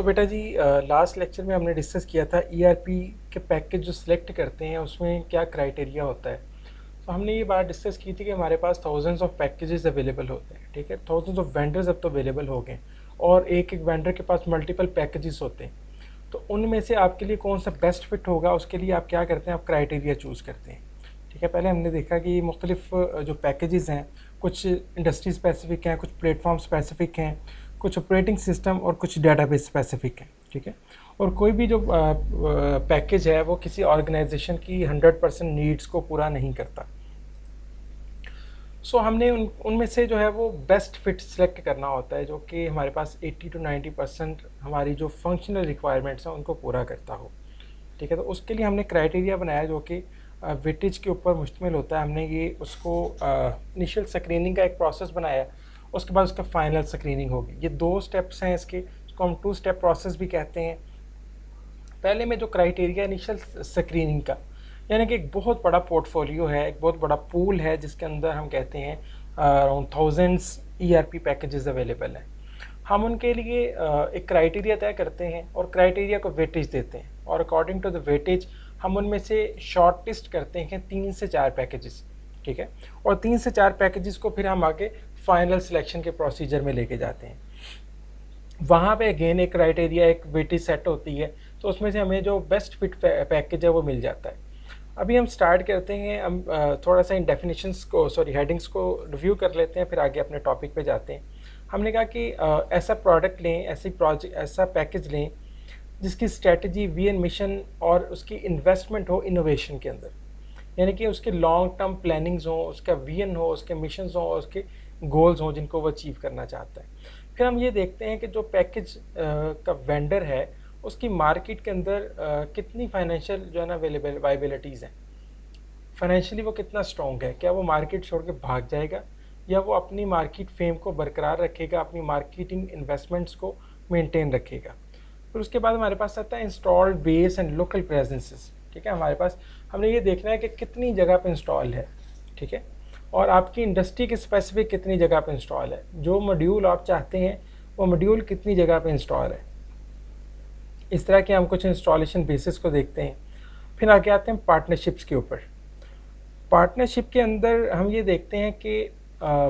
बेटा जी, last lecture में हमने डिस्कस किया था ईआरपी के पैकेज जो सिलेक्ट करते हैं उसमें क्या क्राइटेरिया होता है। तो हमने ये बात डिस्कस की थी कि हमारे पास थाउजेंड्स ऑफ पैकेजेस अवेलेबल होते हैं, ठीक है। थाउजेंड्स ऑफ वेंडर्स अब तो अवेलेबल हो गए और एक एक वेंडर के पास मल्टीपल पैकेजेस होते हैं। तो उनमें से आपके लिए कौन सा बेस्ट फिट होगा, उसके लिए आप क्या करते हैं, आप क्राइटेरिया चूज़ करते हैं, ठीक है। पहले हमने देखा कि मुख्तलिफ जो पैकेजेस हैं, कुछ इंडस्ट्री स्पेसिफिक हैं, कुछ प्लेटफॉर्म स्पेसिफिक हैं, कुछ ऑपरेटिंग सिस्टम और कुछ डेटाबेस स्पेसिफिक हैं, ठीक है। और कोई भी जो पैकेज है वो किसी ऑर्गेनाइजेशन की 100% नीड्स को पूरा नहीं करता। सो हमने उनमें से जो है वो बेस्ट फिट सिलेक्ट करना होता है जो कि हमारे पास 80 to 90% हमारी जो फंक्शनल रिक्वायरमेंट्स हैं उनको पूरा करता हो, ठीक है। तो उसके लिए हमने क्राइटेरिया बनाया जो कि वेटेज के ऊपर मुश्तमिल होता है। हमने ये उसको इनिशियल स्क्रीनिंग का एक प्रोसेस बनाया, उसके बाद उसका फाइनल स्क्रीनिंग होगी। ये 2 स्टेप्स हैं इसके, इसको हम 2 स्टेप प्रोसेस भी कहते हैं। पहले में जो क्राइटेरिया इनिशियल स्क्रीनिंग का, यानी कि एक बहुत बड़ा पोर्टफोलियो है, एक बहुत बड़ा पूल है जिसके अंदर हम कहते हैं around thousands ERP packages available हैं। हम उनके लिए एक क्राइटेरिया तय करते हैं और क्राइटेरिया को वेटेज देते हैं और अकॉर्डिंग टू द वेटेज हम उनमें से शॉर्ट लिस्ट करते हैं 3 से 4 पैकेजेस, ठीक है। और 3 से 4 पैकेजेस को फिर हम आगे फाइनल सिलेक्शन के प्रोसीजर में लेके जाते हैं। वहाँ पे अगेन एक क्राइटेरिया, एक वेटेज सेट होती है, तो उसमें से हमें जो बेस्ट फिट पैकेज है वो मिल जाता है। अभी हम स्टार्ट करते हैं, हम थोड़ा सा इन डेफिनेशंस को, हेडिंग्स को रिव्यू कर लेते हैं, फिर आगे अपने टॉपिक पे जाते हैं। हमने कहा कि ऐसा प्रोडक्ट लें, ऐसा पैकेज लें जिसकी स्ट्रेटजी, विजन, मिशन और उसकी इन्वेस्टमेंट हो इनोवेशन के अंदर, यानी कि उसके लॉन्ग टर्म प्लानिंग्स हो, उसका विजन हो, उसके मिशंस हो और उसके गोल्स हों जिनको वो अचीव करना चाहता है। फिर हम ये देखते हैं कि जो पैकेज का वेंडर है उसकी मार्केट के अंदर कितनी फाइनेंशियल जो है ना अवेलेबल वाइबिलिटीज़ हैं, फाइनेंशियली वो कितना स्ट्रॉन्ग है, क्या वो मार्केट छोड़ के भाग जाएगा या वो अपनी मार्केट फेम को बरकरार रखेगा, अपनी मार्केटिंग इन्वेस्टमेंट्स को मेंटेन रखेगा। फिर उसके बाद हमारे पास आता है installed base and local presences, ठीक है। हमारे पास हमने ये देखना है कि कितनी जगह पे इंस्टॉल है, ठीक है, और आपकी इंडस्ट्री के स्पेसिफिक कितनी जगह पे इंस्टॉल है, जो मॉड्यूल आप चाहते हैं वो मॉड्यूल कितनी जगह पे इंस्टॉल है। इस तरह के हम कुछ इंस्टॉलेशन बेसिस को देखते हैं। फिर आगे आते हैं पार्टनरशिप्स के ऊपर। पार्टनरशिप के अंदर हम ये देखते हैं कि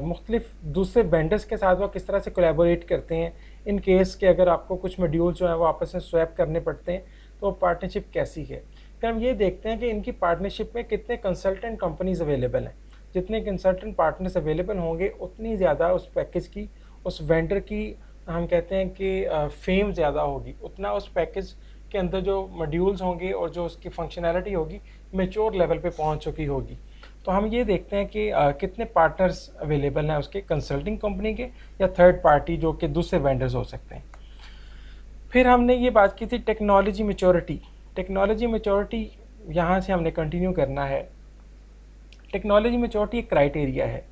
मुख्तलिफ दूसरे वेंडर्स के साथ वो किस तरह से कोलैबोरेट करते हैं। इन केस के अगर आपको कुछ मॉड्यूल जो है वो आपस में स्वैप करने पड़ते हैं तो पार्टनरशिप कैसी है। फिर हम ये देखते हैं कि इनकी पार्टनरशिप में कितने कंसल्टेंट कंपनीज अवेलेबल हैं। जितने कंसल्टेंट पार्टनर्स अवेलेबल होंगे उतनी ज़्यादा उस पैकेज की, उस वेंडर की हम कहते हैं कि फेम ज़्यादा होगी, उतना उस पैकेज के अंदर जो मॉड्यूल्स होंगे और जो उसकी फंक्शनैलिटी होगी मैच्योर लेवल पे पहुंच चुकी होगी। तो हम ये देखते हैं कि कितने पार्टनर्स अवेलेबल हैं उसके, कंसल्टिंग कंपनी के या थर्ड पार्टी जो कि दूसरे वेंडर्स हो सकते हैं। फिर हमने ये बात की थी टेक्नोलॉजी मैच्योरिटी। टेक्नोलॉजी मैच्योरिटी यहाँ से हमने कंटिन्यू करना है। टेक्नोलॉजी मैच्योरिटी एक क्राइटेरिया है।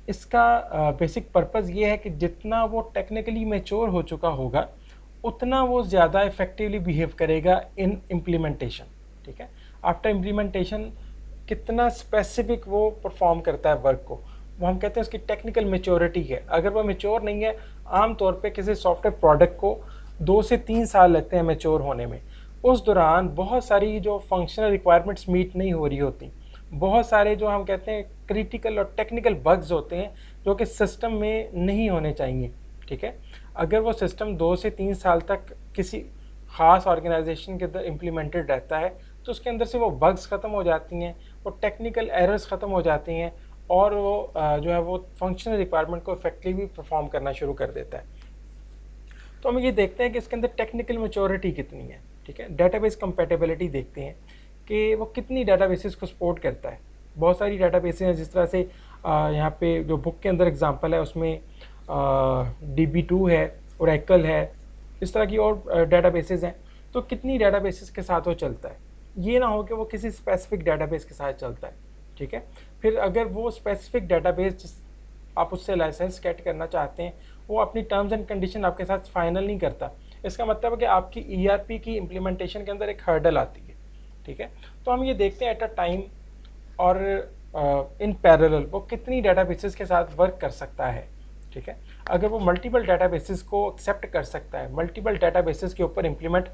इसका बेसिक पर्पज़ ये है कि जितना वो टेक्निकली मैच्योर हो चुका होगा उतना वो ज़्यादा इफ़ेक्टिवली बिहेव करेगा इन इम्प्लीमेंटेशन, ठीक है। आफ्टर इम्प्लीमेंटेशन कितना स्पेसिफिक वो परफॉर्म करता है वर्क को, वो हम कहते हैं उसकी टेक्निकल मैच्योरिटी है। अगर वो मैच्योर नहीं है, आम तौर पे किसी सॉफ्टवेयर प्रोडक्ट को 2 से 3 साल लगते हैं मैच्योर होने में। उस दौरान बहुत सारी जो फंक्शनल रिक्वायरमेंट्स मीट नहीं हो रही होती, बहुत सारे जो हम कहते हैं क्रिटिकल और टेक्निकल बग्स होते हैं जो कि सिस्टम में नहीं होने चाहिए, ठीक है। अगर वो सिस्टम 2 से 3 साल तक किसी ख़ास ऑर्गेनाइजेशन के अंदर इम्प्लीमेंटेड रहता है तो उसके अंदर से वो बग्स ख़त्म हो जाती हैं, वो टेक्निकल एरर्स ख़त्म हो जाती हैं और वो जो है वो फंक्शनल रिक्वायरमेंट को इफेक्टिवली परफॉर्म करना शुरू कर देता है। तो हम ये देखते हैं कि इसके अंदर टेक्निकल मैच्योरिटी कितनी है, ठीक है। डेटाबेस कंपैटिबिलिटी देखते हैं कि वो कितनी डेटाबेसेस को सपोर्ट करता है। बहुत सारी डेटाबेसेस हैं, जिस तरह से यहाँ पे जो बुक के अंदर एग्जांपल है उसमें DB2 है, ओरेकल है, इस तरह की और डेटाबेसेस हैं। तो कितनी डेटाबेसेस के साथ वो चलता है, ये ना हो कि वो किसी स्पेसिफिक डेटाबेस के साथ चलता है, ठीक है। फिर अगर वो स्पेसिफिक डेटाबेस आप उससे लाइसेंस गेट करना चाहते हैं, वो अपनी टर्म्स एंड कंडीशन आपके साथ फाइनल नहीं करता, इसका मतलब है कि आपकी ERP की इम्प्लीमेंटेशन के अंदर एक हर्डल आती है, ठीक है। तो हम ये देखते हैं एट अ टाइम और इन पैरेलल वो कितनी डेटाबेसेस के साथ वर्क कर सकता है, ठीक है। अगर वो मल्टीपल डाटाबेसेस को एक्सेप्ट कर सकता है, मल्टीपल डाटाबेसेस के ऊपर इम्प्लीमेंट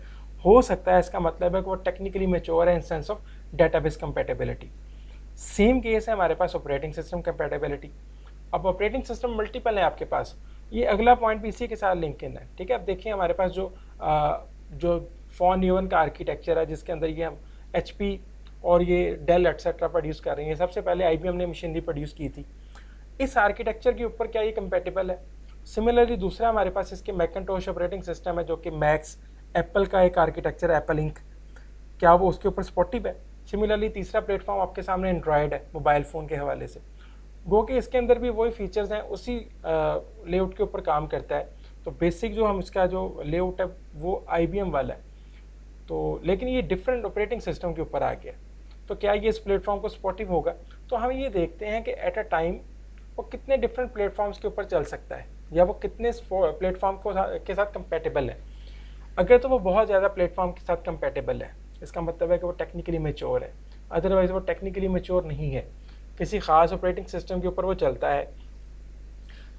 हो सकता है, इसका मतलब है कि वो टेक्निकली मैच्योर है in sense of database compatibility. Same case है हमारे पास ऑपरेटिंग सिस्टम कंपैटिबिलिटी। अब ऑपरेटिंग सिस्टम मल्टीपल है आपके पास, ये अगला पॉइंट भी इसी के साथ लिंक इन है, ठीक है। अब देखिए हमारे पास जो फॉन न्यूवन का आर्किटेक्चर है, जिसके अंदर ये हम HP और ये डेल एटसेट्रा प्रोड्यूस कर रहे हैं, सबसे पहले IBM ने मशीनरी प्रोड्यूस की थी। इस आर्किटेक्चर के ऊपर क्या ये कंपैटिबल है? सिमिलरली दूसरा हमारे पास इसके मैकिन्टोश ऑपरेटिंग सिस्टम है, जो कि मैक्स, एप्पल का एक आर्किटेक्चर है, एप्पल इंक, क्या वो उसके ऊपर सपोर्टिव है? सिमिलरली तीसरा प्लेटफॉर्म आपके सामने एंड्रॉयड है, मोबाइल फ़ोन के हवाले से। गो कि इसके अंदर भी वही फीचर्स हैं, उसी लेआउट के ऊपर काम करता है। तो बेसिक जो हम इसका जो लेआउट है वो IBM वाला है, तो लेकिन ये डिफरेंट ऑपरेटिंग सिस्टम के ऊपर आ गया। तो क्या ये इस प्लेटफॉर्म को सपोर्टिव होगा? तो हम ये देखते हैं कि एट अ टाइम वो कितने डिफरेंट प्लेटफॉर्म्स के ऊपर चल सकता है, या वो कितने प्लेटफॉर्म के साथ कंपेटेबल है। अगर तो वो बहुत ज़्यादा प्लेटफॉर्म के साथ कंपेटेबल है, इसका मतलब है कि वो टेक्निकली मैच्योर है। अदरवाइज़ वो टेक्निकली मैच्योर नहीं है, किसी ख़ास ऑपरेटिंग सिस्टम के ऊपर वो चलता है।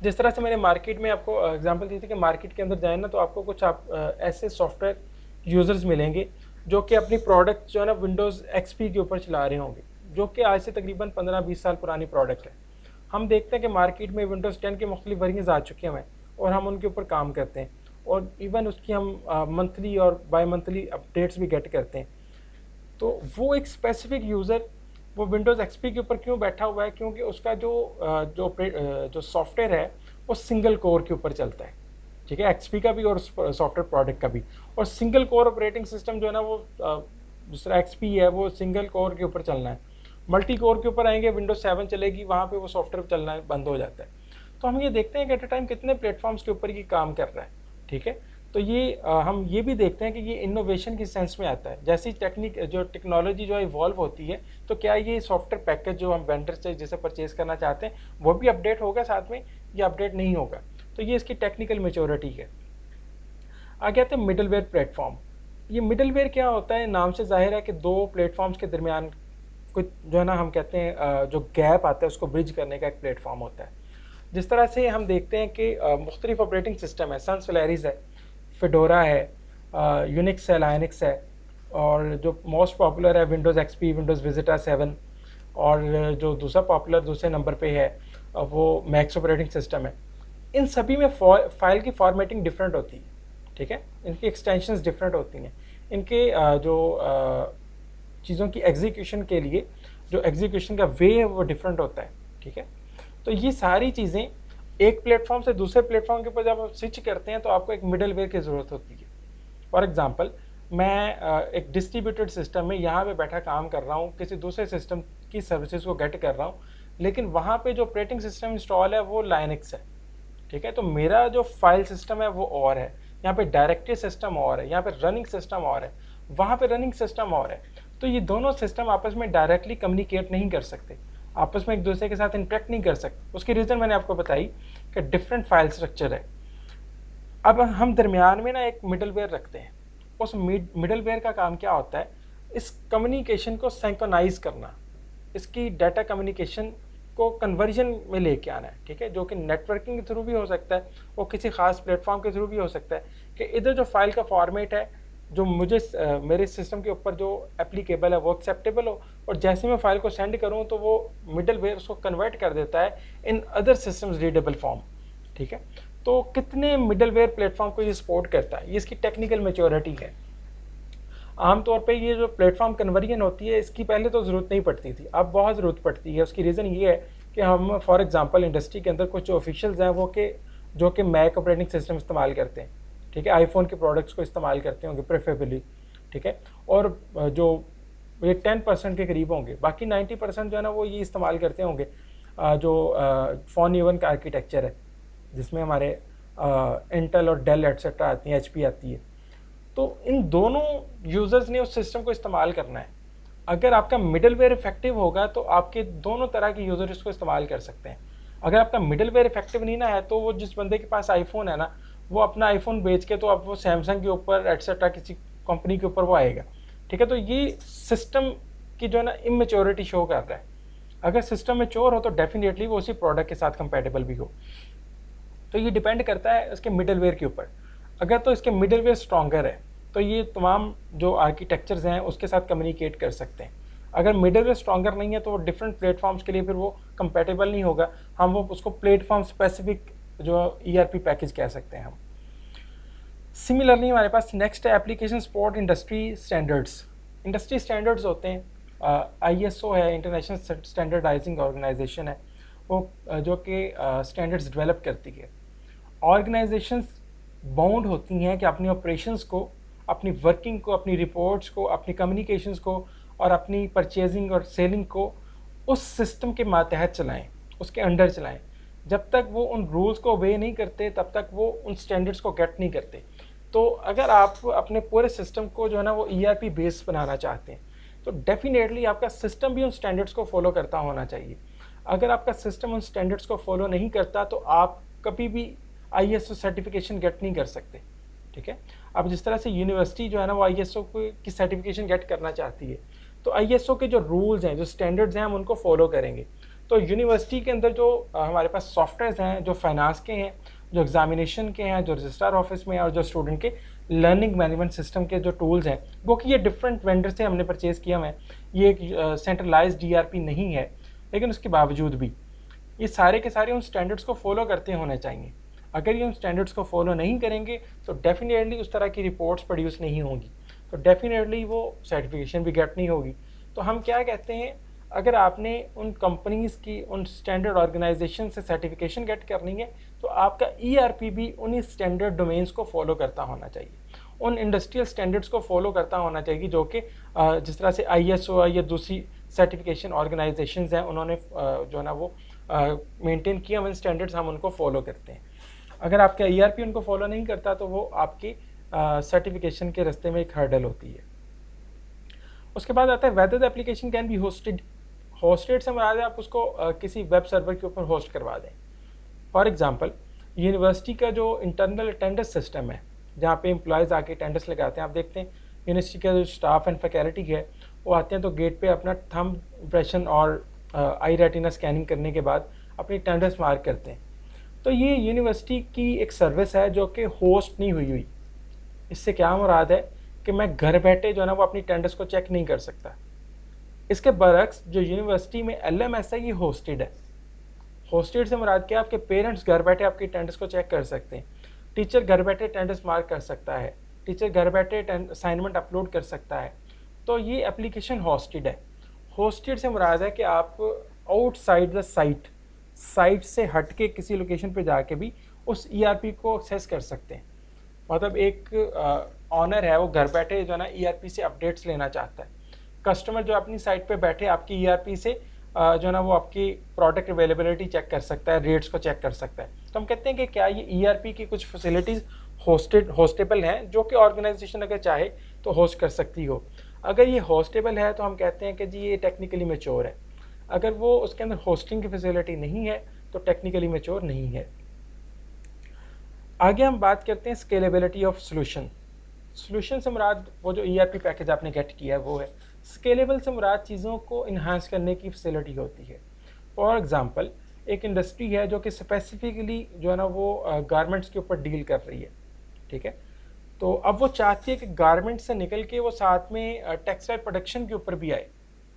जिस तरह से मैंने मार्केट में आपको एग्जांपल दी थी कि मार्केट के अंदर जाए ना, तो आपको कुछ ऐसे सॉफ्टवेयर यूज़र्स मिलेंगे जो कि अपनी प्रोडक्ट जो है ना विंडोज़ XP के ऊपर चला रहे होंगे, जो कि आज से तकरीबन 15-20 साल पुरानी प्रोडक्ट है। हम देखते हैं कि मार्केट में विंडोज़ 10 के मुख्तलिफ वर्जन्स आ चुके हैं और हम उनके ऊपर काम करते हैं, और इवन उसकी हम मंथली और बाई मंथली अपडेट्स भी गेट करते हैं। तो वो एक स्पेसिफिक यूज़र वो विंडोज़ XP के ऊपर क्यों बैठा हुआ है? क्योंकि उसका जो सॉफ्टवेयर है वो सिंगल कोर के ऊपर चलता है, ठीक है, XP का भी और सॉफ्टवेयर प्रोडक्ट का भी। और सिंगल कोर ऑपरेटिंग सिस्टम जो है ना, वो दूसरा XP है, वो सिंगल कोर के ऊपर चलना है। मल्टी कोर के ऊपर आएंगे, विंडोज 7 चलेगी, वहाँ पे वो सॉफ्टवेयर चलना बंद हो जाता है। तो हम ये देखते हैं कि एट अ टाइम कितने प्लेटफॉर्म्स के ऊपर ये काम कर रहा है, ठीक है। तो ये हम ये भी देखते हैं कि ये इनोवेशन की सेंस में आता है। जैसी टेक्नोलॉजी जो इवॉल्व होती है, तो क्या ये सॉफ्टवेयर पैकेज जो हम वेंडर से जैसे परचेज करना चाहते हैं वो भी अपडेट होगा साथ में, या अपडेट नहीं होगा? तो ये इसकी टेक्निकल मेच्योरिटी है। आगे आते हैं मिडलवेयर प्लेटफॉर्म। ये मिडलवेयर क्या होता है? नाम से जाहिर है कि दो प्लेटफॉर्म्स के दरमियान कुछ जो है ना, हम कहते हैं जो गैप आता है उसको ब्रिज करने का एक प्लेटफॉर्म होता है। जिस तरह से हम देखते हैं कि मुख्तलिफ ऑपरेटिंग सिस्टम है, सन सोलारिस है, फेडोरा है, यूनिक्स है, लाइनक्स है, और जो मोस्ट पॉपुलर है विंडोज़ XP, विंडोज़ विजिटा 7, और जो दूसरा पॉपुलर दूसरे नंबर पे है वो मैक्स ऑपरेटिंग सिस्टम है। इन सभी में फाइल की फॉर्मेटिंग डिफरेंट होती है, ठीक है, इनकी एक्सटेंशंस डिफरेंट होती हैं, इनके जो चीज़ों की एग्जीक्यूशन के लिए जो एग्जीक्यूशन का वे है वो डिफरेंट होता है, ठीक है। तो ये सारी चीज़ें एक प्लेटफॉर्म से दूसरे प्लेटफॉर्म के ऊपर जब आप स्विच करते हैं तो आपको एक मिडल वेयर की ज़रूरत होती है। फॉर एग्जांपल, मैं एक डिस्ट्रीब्यूटेड सिस्टम में यहाँ पे बैठा काम कर रहा हूँ, किसी दूसरे सिस्टम की सर्विसेज को गेट कर रहा हूँ, लेकिन वहाँ पे जो ऑपरेटिंग सिस्टम इंस्टॉल है वो लाइनक्स है, ठीक है। तो मेरा जो फाइल सिस्टम है वो और है, यहाँ पे डायरेक्टरी सिस्टम और है, यहाँ पे रनिंग सिस्टम और है, वहाँ पे रनिंग सिस्टम और है। तो ये दोनों सिस्टम आपस में डायरेक्टली कम्युनिकेट नहीं कर सकते, आपस में एक दूसरे के साथ इंटरेक्ट नहीं कर सकते। उसकी रीज़न मैंने आपको बताई कि डिफरेंट फाइल स्ट्रक्चर है। अब हम दरमियान में ना एक मिडलवेयर रखते हैं। उस मिडलवेयर का काम क्या होता है? इस कम्युनिकेशन को सिंक्रोनाइज करना, इसकी डाटा कम्युनिकेशन को कन्वर्जन में लेके आना है, ठीक है, जो कि नेटवर्किंग के थ्रू भी हो सकता है, वो किसी खास प्लेटफॉर्म के थ्रू भी हो सकता है कि इधर जो फाइल का फॉर्मेट है जो मुझे मेरे सिस्टम के ऊपर जो एप्लीकेबल है वो एक्सेप्टेबल हो, और जैसे मैं फाइल को सेंड करूँ तो वो मिडलवेयर उसको कन्वर्ट कर देता है in other systems readable form, ठीक है। तो कितने मिडलवेयर प्लेटफॉर्म को ये सपोर्ट करता है, ये इसकी टेक्निकल मैच्योरिटी है। आमतौर पे ये जो प्लेटफॉर्म कन्वर्जन होती है इसकी पहले तो ज़रूरत नहीं पड़ती थी, अब बहुत ज़रूरत पड़ती है। उसकी रीज़न ये है कि हम फॉर एग्जांपल इंडस्ट्री के अंदर कुछ ऑफिशियल्स हैं वो जो कि मैक ऑपरेटिंग सिस्टम इस्तेमाल करते हैं, ठीक है, आईफोन के प्रोडक्ट्स को इस्तेमाल करते होंगे प्रेफरेबली, ठीक है, और जो ये 10% के करीब होंगे, बाकी 90% जो है ना वो ये इस्तेमाल करते होंगे जो फॉन न्यूवन का आर्किटेक्चर है, जिसमें हमारे इंटेल और डेल एटसेट्रा आती हैं, HP आती है। तो इन दोनों यूज़र्स ने उस सिस्टम को इस्तेमाल करना है। अगर आपका मिडलवेयर इफेक्टिव होगा तो आपके दोनों तरह के यूज़र इसको इस्तेमाल कर सकते हैं। अगर आपका मिडलवेयर इफेक्टिव नहीं ना है तो वो जिस बंदे के पास आईफोन है ना, वो अपना आईफोन बेच के तो अब वो सैमसंग के ऊपर एटसेट्रा किसी कंपनी के ऊपर वो आएगा, ठीक है। तो ये सिस्टम की जो है ना इमेच्योरिटी शो कर रहा है। अगर सिस्टम मैच्योर हो तो डेफिनेटली वो उसी प्रोडक्ट के साथ कंपेटेबल भी हो। तो ये डिपेंड करता है उसके मिडलवेयर के ऊपर। अगर तो इसके मिडलवेयर स्ट्रॉन्गर है तो ये तमाम जो आर्किटेक्चर्स हैं उसके साथ कम्युनिकेट कर सकते हैं। अगर मिडलवेयर स्ट्रॉन्गर नहीं है तो वो डिफरेंट प्लेटफॉर्म्स के लिए फिर वो कंपेटेबल नहीं होगा। हम वो उसको प्लेटफॉर्म स्पेसिफिक जो ERP पैकेज कह सकते हैं हम। सिमिलरली हमारे पास नेक्स्ट है application support industry standards. Industry standards होते हैं, ISO है, इंटरनेशनल स्टैंडर्डाइजिंग ऑर्गेनाइजेशन है, वो जो कि स्टैंडर्ड्स डेवलप करती है। ऑर्गेनाइजेशंस बाउंड होती हैं कि अपनी ऑपरेशंस को, अपनी वर्किंग को, अपनी रिपोर्ट्स को, अपनी कम्युनिकेशंस को और अपनी परचेजिंग और सेलिंग को उस सिस्टम के मातहत चलाएं, उसके अंडर चलाएं। जब तक वो उन रूल्स को ओबे नहीं करते तब तक वो उन स्टैंडर्ड्स को गेट नहीं करते। तो अगर आप अपने पूरे सिस्टम को जो है ना वो ERP बेस बनाना चाहते हैं तो डेफिनेटली आपका सिस्टम भी उन स्टैंडर्ड्स को फॉलो करता होना चाहिए। अगर आपका सिस्टम उन स्टैंडर्ड्स को फॉलो नहीं करता तो आप कभी भी ISO सर्टिफिकेशन गेट नहीं कर सकते। ठीक है, अब जिस तरह से यूनिवर्सिटी जो है ना वो ISO की सर्टिफिकेशन गेट करना चाहती है तो ISO के जो रूल्स हैं, जो स्टैंडर्ड्स हैं, हम उनको फॉलो करेंगे। तो यूनिवर्सिटी के अंदर जो हमारे पास सॉफ्टवेयर हैं, जो फाइनेंस के हैं, जो एग्जामिनेशन के हैं, जो रजिस्ट्रार ऑफिस में हैं और जो स्टूडेंट के लर्निंग मैनेजमेंट सिस्टम के जो टूल्स हैं, वो कि ये डिफरेंट वेंडर से हमने परचेज़ किया हुआ है। ये एक सेंट्रलाइज्ड ERP नहीं है, लेकिन उसके बावजूद भी ये सारे के सारे उन स्टैंडर्ड्स को फॉलो करते होने चाहिए। अगर ये उन स्टैंडर्ड्स को फॉलो नहीं करेंगे तो डेफिनेटली उस तरह की रिपोर्ट्स प्रोड्यूस नहीं होंगी, तो डेफिनेटली वो सर्टिफिकेशन भी गेट नहीं होगी। तो हम क्या कहते हैं, अगर आपने उन कंपनीज़ की, उन स्टैंडर्ड ऑर्गेनाइजेशन से सर्टिफिकेशन गेट करनी है तो आपका ERP भी उन्हीं स्टैंडर्ड डोमेन्स को फॉलो करता होना चाहिए, उन इंडस्ट्रियल स्टैंडर्ड्स को फॉलो करता होना चाहिए जो कि जिस तरह से ISO या दूसरी सर्टिफिकेशन ऑर्गेनाइजेशंस हैं उन्होंने जो है ना वो मेंटेन किया हुए स्टैंडर्ड्स, हम उनको फॉलो करते हैं। अगर आपका ERP उनको फॉलो नहीं करता तो वो आपकी सर्टिफिकेशन के रास्ते में एक हर्डल होती है। उसके बाद आता है whether the application can be hosted. Hosted से मुराद है आप उसको किसी वेब सर्वर के ऊपर होस्ट करवा दें। फॉर एग्जांपल यूनिवर्सिटी का जो इंटरनल अटेंडेंस सिस्टम है जहाँ पे एम्प्लॉयज़ आके अटेंडेंस लगाते हैं, आप देखते हैं यूनिवर्सिटी का जो स्टाफ एंड फैकल्टी है वो आते हैं तो गेट पे अपना थंब इम्प्रेशन और आई रेटिना स्कैनिंग करने के बाद अपनी अटेंडेंस मार्क करते हैं। तो ये यूनिवर्सिटी की एक सर्विस है जो कि होस्ट नहीं हुई। इससे क्या मुराद है कि मैं घर बैठे जो है ना वो अपनी अटेंडेंस को चेक नहीं कर सकता। इसके बरक्स जो यूनिवर्सिटी में LMS है ये होस्टेड है। होस्टेड से मुराद क्या, आपके पेरेंट्स घर बैठे आपकी अटेंडेंस को चेक कर सकते हैं, टीचर घर बैठे अटेंडेंस मार्क कर सकता है, टीचर घर बैठे असाइनमेंट अपलोड कर सकता है। तो ये एप्लीकेशन होस्टेड है। होस्टेड से मुराद है कि आप आउटसाइड द साइट से हट के किसी लोकेशन पे जाके भी उस ERP को एक्सेस कर सकते हैं। मतलब एक ऑनर है वो घर बैठे जो है ना ERP से अपडेट्स लेना चाहता है। कस्टमर जो अपनी साइट पे बैठे आपकी ERP से जो है ना वो आपकी प्रोडक्ट अवेलेबिलिटी चेक कर सकता है, रेट्स को चेक कर सकता है। तो हम कहते हैं कि क्या ये ERP की कुछ फैसिलिटीज़ होस्टेबल हैं जो कि ऑर्गेनाइजेशन अगर चाहे तो होस्ट कर सकती हो। अगर ये होस्टेबल है तो हम कहते हैं कि जी ये टेक्निकली मैच्योर है। अगर वो उसके अंदर होस्टिंग की फैसिलिटी नहीं है तो टेक्निकली मैच्योर नहीं है। आगे हम बात करते हैं स्केलेबिलिटी ऑफ सोल्यूशन से मुराद वो जो ERP पैकेज आपने गेट किया है वो है। स्केलेबल से मुराद चीज़ों को इन्हांस करने की फैसिलिटी होती है। फॉर एग्जांपल एक इंडस्ट्री है जो कि स्पेसिफिकली जो है ना वो गारमेंट्स के ऊपर डील कर रही है, ठीक है। तो अब वो चाहती है कि गारमेंट से निकल के वो साथ में टेक्सटाइल प्रोडक्शन के ऊपर भी आए,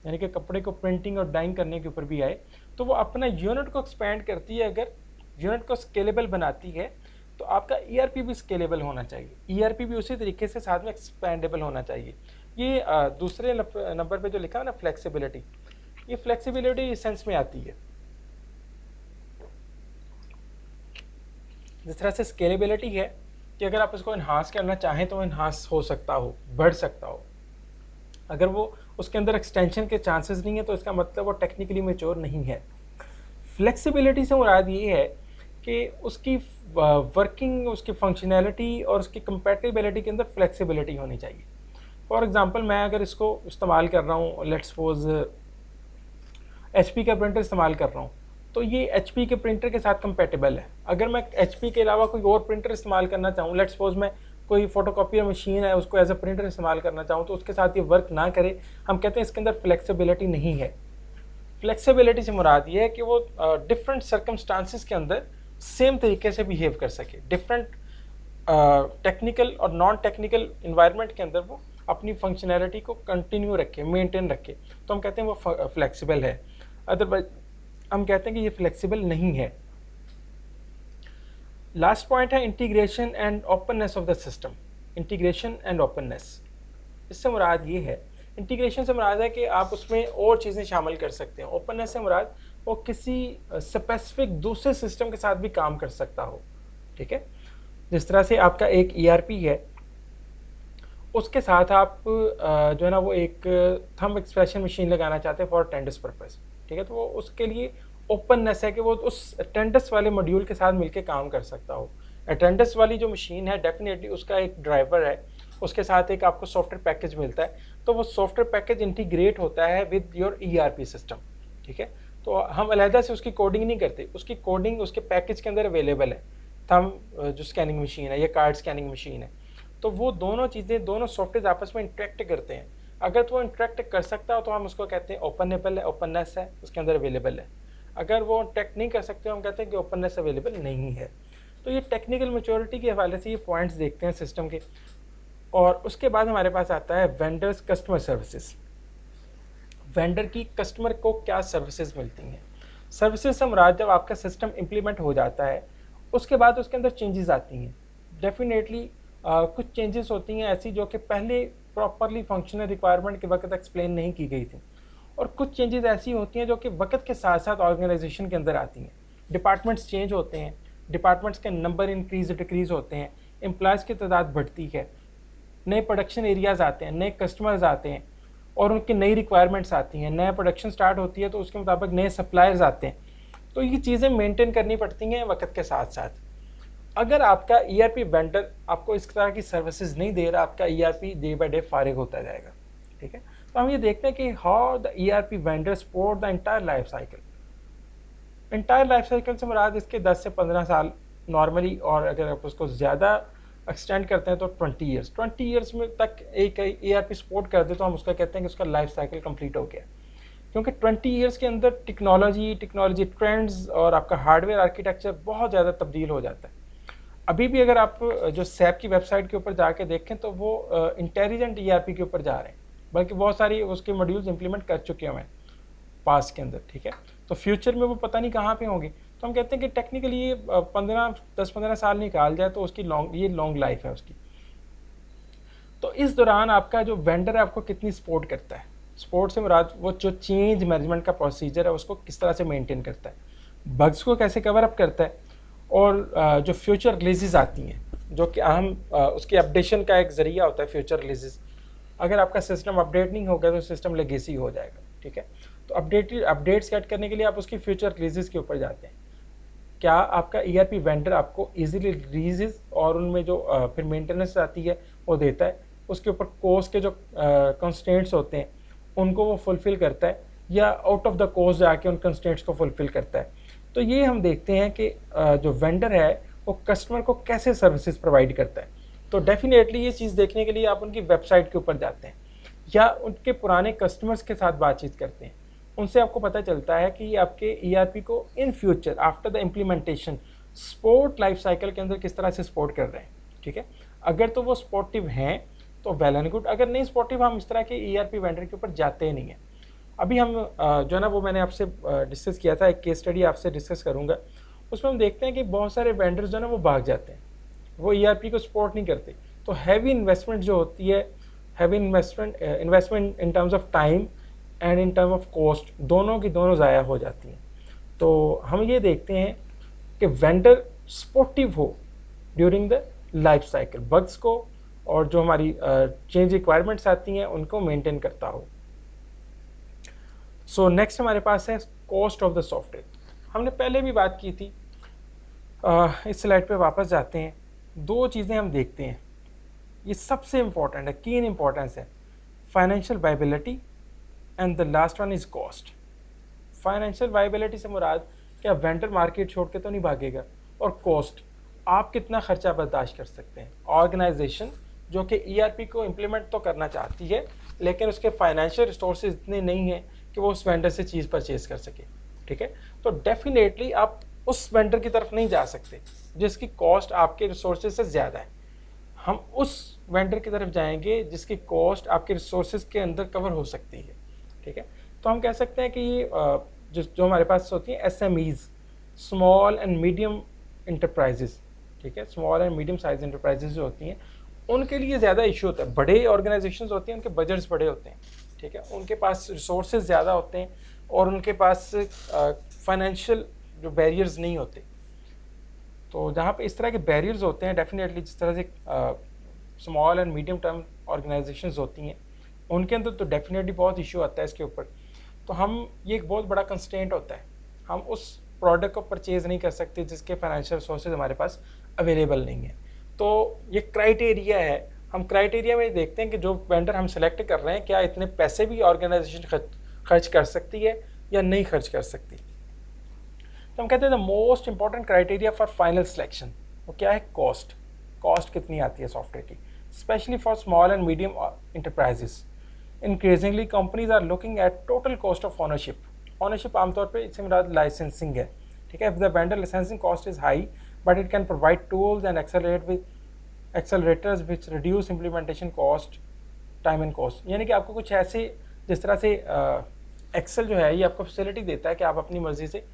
यानी कि कपड़े को प्रिंटिंग और डाइंग करने के ऊपर भी आए। तो वो अपना यूनिट को एक्सपेंड करती है। अगर यूनिट को स्केलेबल बनाती है तो आपका ERP भी स्केलेबल होना चाहिए, ERP भी उसी तरीके से साथ में एक्सपेंडेबल होना चाहिए। ये दूसरे नंबर पे जो लिखा है ना फ्लेक्सिबिलिटी, ये फ्लेक्सिबिलिटी इस सेंस में आती है जिस तरह से स्केलेबिलिटी है कि अगर आप इसको इन्हांस करना चाहें तो इन्हांस हो सकता हो, बढ़ सकता हो। अगर वो उसके अंदर एक्सटेंशन के चांसेस नहीं है तो इसका मतलब वो टेक्निकली मैच्योर नहीं है। फ्लेक्सिबिलिटी से मुराद ये है कि उसकी वर्किंग, उसकी फंक्शनैलिटी और उसकी कंपैटिबिलिटी के अंदर फ्लेक्सिबिलिटी होनी चाहिए। फॉर एग्जांपल मैं अगर इसको इस्तेमाल कर रहा हूँ, लेट्स सपोज HP का प्रिंटर इस्तेमाल कर रहा हूँ तो ये HP के प्रिंटर के साथ कंपैटिबल है। अगर मैं HP के अलावा कोई और प्रिंटर इस्तेमाल करना चाहूँ, लेट्स सपोज मैं कोई फोटोकॉपियर मशीन है उसको एज अ प्रिंटर इस्तेमाल करना चाहूँ तो उसके साथ ये वर्क ना करे, हम कहते हैं इसके अंदर फ्लेक्सिबिलिटी नहीं है। फ्लेक्सिबिलिटी से मुराद ये है कि वो डिफरेंट सर्कमस्टांसिस के अंदर सेम तरीके से बिहेव कर सके, डिफरेंट टेक्निकल और नॉन टेक्निकल इन्वायरमेंट के अंदर वो अपनी फंक्शनैलिटी को कंटिन्यू रखे, मेंटेन रखे, तो हम कहते हैं वो फ्लेक्सिबल है। अदरवाइज हम कहते हैं कि ये फ्लेक्सिबल नहीं है। लास्ट पॉइंट है integration and openness of the system. Integration and openness, इससे मुराद ये है, इंटीग्रेशन से मुराद है कि आप उसमें और चीज़ें शामिल कर सकते हैं। ओपननेस से मुराद वो किसी स्पेसिफिक दूसरे सिस्टम के साथ भी काम कर सकता हो, ठीक है। जिस तरह से आपका एक ERP है, उसके साथ आप जो है ना वो एक थंब एक्सप्रेशन मशीन लगाना चाहते हैं फॉर अटेंडेंस पर्पस, ठीक है। तो वो उसके लिए ओपननेस है कि वो उस अटेंडेंस वाले मॉड्यूल के साथ मिलके काम कर सकता हो। अटेंडेंस वाली जो मशीन है डेफिनेटली उसका एक ड्राइवर है, उसके साथ एक आपको सॉफ्टवेयर पैकेज मिलता है, तो वो सॉफ्टवेयर पैकेज इंटीग्रेट होता है विद योर ERP सिस्टम, ठीक है। तो हम अलहदा से उसकी कोडिंग नहीं करते, उसकी कोडिंग उसके पैकेज के अंदर अवेलेबल है। थंब जो स्कैनिंग मशीन है या कार्ड स्कैनिंग मशीन है, तो वो दोनों चीज़ें, दोनों सॉफ्टवेयर आपस में इंटरेक्ट करते हैं। अगर तो वो इंटरेक्ट कर सकता हो तो हम उसको कहते हैं ओपनेबल है, ओपननेस है उसके अंदर अवेलेबल है। अगर वो इंटरेक्ट नहीं कर सकते हम कहते हैं कि ओपननेस अवेलेबल नहीं है। तो ये टेक्निकल मैच्योरिटी के हवाले से ये पॉइंट्स देखते हैं सिस्टम के। और उसके बाद हमारे पास आता है वेंडर्स कस्टमर सर्विसेज। वेंडर की कस्टमर को क्या सर्विसेज मिलती हैं। सर्विसेज से मुराद जब आपका सिस्टम इम्प्लीमेंट हो जाता है उसके बाद उसके अंदर चेंजेस आती हैं। डेफिनेटली कुछ चेंजेस होती हैं ऐसी जो कि पहले प्रॉपरली फंक्शनल रिक्वायरमेंट के वक्त एक्सप्लेन नहीं की गई थी, और कुछ चेंजेस ऐसी होती हैं जो कि वक्त के साथ साथ ऑर्गेनाइजेशन के अंदर आती हैं। डिपार्टमेंट्स चेंज होते हैं, डिपार्टमेंट्स के नंबर इंक्रीज डिक्रीज़ होते हैं, एम्प्लॉयज़ की तादाद बढ़ती है, नए प्रोडक्शन एरियाज़ आते हैं, नए कस्टमर्स आते हैं और उनकी नई रिक्वायरमेंट्स आती हैं, नया प्रोडक्शन स्टार्ट होती है तो उसके मुताबिक नए सप्लायर्स आते हैं। तो ये चीज़ें मेंटेन करनी पड़ती हैं वक्त के साथ साथ। अगर आपका ERP वेंडर आपको इस तरह की सर्विसेज नहीं दे रहा, आपका ERP डे बाय डे फारिग होता जाएगा, ठीक है। तो हम ये देखते हैं कि how the ERP vendor support the entire life cycle. Entire life cycle से मुराद इसके 10 से 15 साल नॉर्मली, और अगर आप उसको ज़्यादा एक्सटेंड करते हैं तो 20 ईयर्स में तक एक ERP सपोर्ट कर दे तो हम उसका कहते हैं कि उसका लाइफ साइकिल कंप्लीट हो गया। क्योंकि 20 ईयर्स के अंदर टेक्नोलॉजी ट्रेंड्स और आपका हार्डवेयर आर्किटेक्चर बहुत ज़्यादा तब्दील हो जाता है। अभी भी अगर आप जो SAP की वेबसाइट के ऊपर जाके देखें तो वो इंटेलिजेंट ERP के ऊपर जा रहे हैं, बल्कि बहुत सारी उसके मॉड्यूल्स इंप्लीमेंट कर चुके हुए हैं पास के अंदर, ठीक है। तो फ्यूचर में वो पता नहीं कहाँ पे होंगे। तो हम कहते हैं कि टेक्निकली ये 10-15 साल निकाल जाए तो उसकी लॉन्ग लाइफ है उसकी। तो इस दौरान आपका जो वेंडर है आपको कितनी सपोर्ट करता है। सपोर्ट से मुराद वो जो चेंज मैनेजमेंट का प्रोसीजर है उसको किस तरह से मेंटेन करता है, बग्स को कैसे कवर अप करता है, और जो फ्यूचर रिलीजेस आती हैं जो कि अहम उसकी अपडेशन का एक ज़रिया होता है फ्यूचर रिलीजेस। अगर आपका सिस्टम अपडेट नहीं होगा तो सिस्टम लेगेसी हो जाएगा, ठीक है। तो अपडेट सेट करने के लिए आप उसकी फ्यूचर रिलीजेस के ऊपर जाते हैं। क्या आपका ERP वेंडर आपको इजीली रिलीजेस और उनमें जो फिर मेंटेनेंस आती है वो देता है, उसके ऊपर कोस्ट के जो कंस्ट्रेंट्स होते हैं उनको वो फुलफ़िल करता है, या आउट ऑफ द कोस्ट जाके उन कंस्ट्रेंट्स को फुलफ़िल करता है। तो ये हम देखते हैं कि जो वेंडर है वो कस्टमर को कैसे सर्विसेज प्रोवाइड करता है। तो डेफिनेटली ये चीज़ देखने के लिए आप उनकी वेबसाइट के ऊपर जाते हैं या उनके पुराने कस्टमर्स के साथ बातचीत करते हैं। उनसे आपको पता चलता है कि आपके ERP को in future after the implementation support life cycle के अंदर किस तरह से सपोर्ट कर रहे हैं, ठीक है। अगर तो वो सपोर्टिव हैं तो वेल एंड गुड, अगर नहीं सपोर्टिव हम इस तरह के ERP वेंडर के ऊपर जाते ही नहीं हैं। अभी हम जो है ना वो मैंने आपसे डिस्कस किया था, एक केस स्टडी आपसे डिस्कस करूँगा, उसमें हम देखते हैं कि बहुत सारे वेंडर्स जो है ना वो भाग जाते हैं, वो ERP को सपोर्ट नहीं करते। तो हैवी इन्वेस्टमेंट जो होती है, heavy investment in terms of time and in term of cost, दोनों की दोनों ज़ाया हो जाती हैं। तो हम ये देखते हैं कि वेंडर सपोर्टिव हो during the life cycle, bugs को और जो हमारी चेंज रिक्वायरमेंट्स आती हैं उनको मेंटेन करता हो। सो नेक्स्ट हमारे पास है कॉस्ट ऑफ द सॉफ्टवेयर। हमने पहले भी बात की थी, इस स्लाइड पे वापस जाते हैं। दो चीज़ें हम देखते हैं, ये सबसे इम्पॉर्टेंट है, कीन इम्पॉर्टेंस है, financial viability and the last one is cost. Financial viability से मुराद क्या वेंडर मार्केट छोड़ के तो नहीं भागेगा, और कॉस्ट आप कितना खर्चा बर्दाश्त कर सकते हैं। ऑर्गेनाइजेशन जो कि ERP को इम्प्लीमेंट तो करना चाहती है लेकिन उसके फाइनेंशियल रिसोर्सेज इतने नहीं हैं कि वो उस वेंडर से चीज़ परचेज कर सके, ठीक है। तो डेफिनेटली आप उस वेंडर की तरफ नहीं जा सकते जिसकी कॉस्ट आपके रिसोर्सेज से ज़्यादा है। हम उस वेंडर की तरफ जाएंगे जिसकी कॉस्ट आपके रिसोर्सेज के अंदर कवर हो सकती है। ठीक है, तो हम कह सकते हैं कि ये जो हमारे पास होती हैं SMEs, small and medium enterprises. ठीक है, small and medium size enterprises जो होती हैं उनके लिए ज़्यादा इशू होता है। बड़े ऑर्गेनाइजेशंस होती हैं, उनके बजट्स बड़े होते हैं। ठीक है, उनके पास रिसोर्सेज ज़्यादा होते हैं और उनके पास फाइनेंशियल जो बैरियर्स नहीं होते। तो जहाँ पे इस तरह के बैरियर्स होते हैं, डेफिनेटली जिस तरह से small and medium term organisations होती हैं उनके अंदर तो डेफिनेटली बहुत इशू आता है इसके ऊपर। तो हम ये एक बहुत बड़ा कंस्ट्रेंट होता है, हम उस प्रोडक्ट को परचेज़ नहीं कर सकते जिसके फाइनेंशियल रिसोर्सेज हमारे पास अवेलेबल नहीं है। तो ये क्राइटेरिया है, हम क्राइटेरिया में देखते हैं कि जो वेंडर हम सेलेक्ट कर रहे हैं क्या इतने पैसे भी ऑर्गेनाइजेशन खर्च कर सकती है या नहीं खर्च कर सकती। तो हम कहते हैं the most important criteria for final selection वो क्या है, कॉस्ट। कॉस्ट कितनी आती है सॉफ्टवेयर की, specially for small and medium enterprises. Increasingly companies are looking at total cost of ownership. Ownership आमतौर पर इससे मेरा लाइसेंसिंग है। ठीक है, if the vendor licensing cost is high but it can provide tools and accelerators which reduce implementation cost, time and cost. यानी कि आपको कुछ ऐसे, जिस तरह से एक्सेल जो है ये आपको फैसिलिटी देता है कि आप अपनी मर्ज़ी से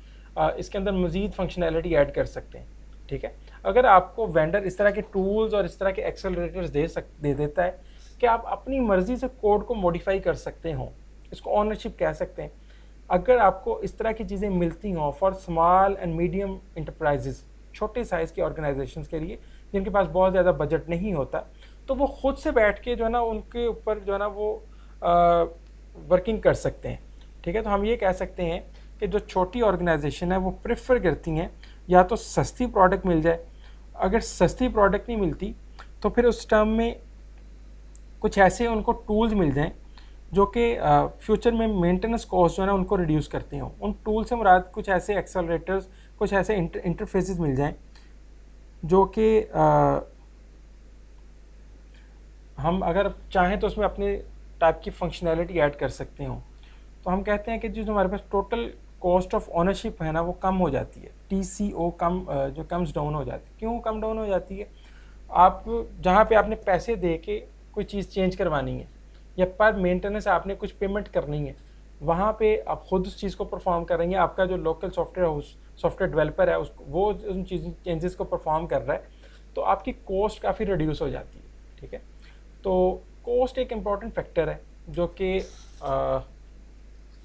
इसके अंदर मज़ीद फंक्शनैलिटी ऐड कर सकते हैं। ठीक है, अगर आपको वेंडर इस तरह के टूल्स और इस तरह के एक्सेलरेटर्स दे देता है कि आप अपनी मर्ज़ी से कोड को मॉडिफाई कर सकते हो, इसको ऑनरशिप कह सकते हैं। अगर आपको इस तरह की चीज़ें मिलती हों for small and medium enterprises, छोटे साइज़ के ऑर्गेनाइजेशंस के लिए जिनके पास बहुत ज़्यादा बजट नहीं होता, तो वो खुद से बैठ के जो है ना उनके ऊपर जो है ना वो वर्किंग कर सकते हैं। ठीक है, तो हम ये कह सकते हैं कि जो छोटी ऑर्गेनाइजेशन है वो प्रेफर करती हैं या तो सस्ती प्रोडक्ट मिल जाए, अगर सस्ती प्रोडक्ट नहीं मिलती तो फिर उस टर्म में कुछ ऐसे उनको टूल्स मिल जाएं जो कि फ्यूचर में मेंटेनेंस कॉस्ट जो है ना उनको रिड्यूस करते हों। उन टूल से मुराद कुछ ऐसे एक्सेलरेटर्स, कुछ ऐसे इंटरफेसेस मिल जाएं जो कि हम अगर चाहें तो उसमें अपने टाइप की फंक्शनैलिटी ऐड कर सकते हो। तो हम कहते हैं कि जो हमारे पास टोटल कॉस्ट ऑफ ओनरशिप है ना वो कम हो जाती है, TCO कम जो कम्स डाउन हो जाती है। क्यों कम डाउन हो जाती है, आप जहाँ पे आपने पैसे दे के कोई चीज़ चेंज करवानी है या पर मेंटेनेंस आपने कुछ पेमेंट करनी है, वहाँ पे आप खुद उस चीज़ को परफॉर्म कर रही हैं, आपका जो लोकल सॉफ्टवेयर डेवलपर है उसको वो उन चेंजेस को परफॉर्म कर रहा है, तो आपकी कॉस्ट काफ़ी रिड्यूस हो जाती है। ठीक है, तो कॉस्ट एक इम्पॉर्टेंट फैक्टर है जो कि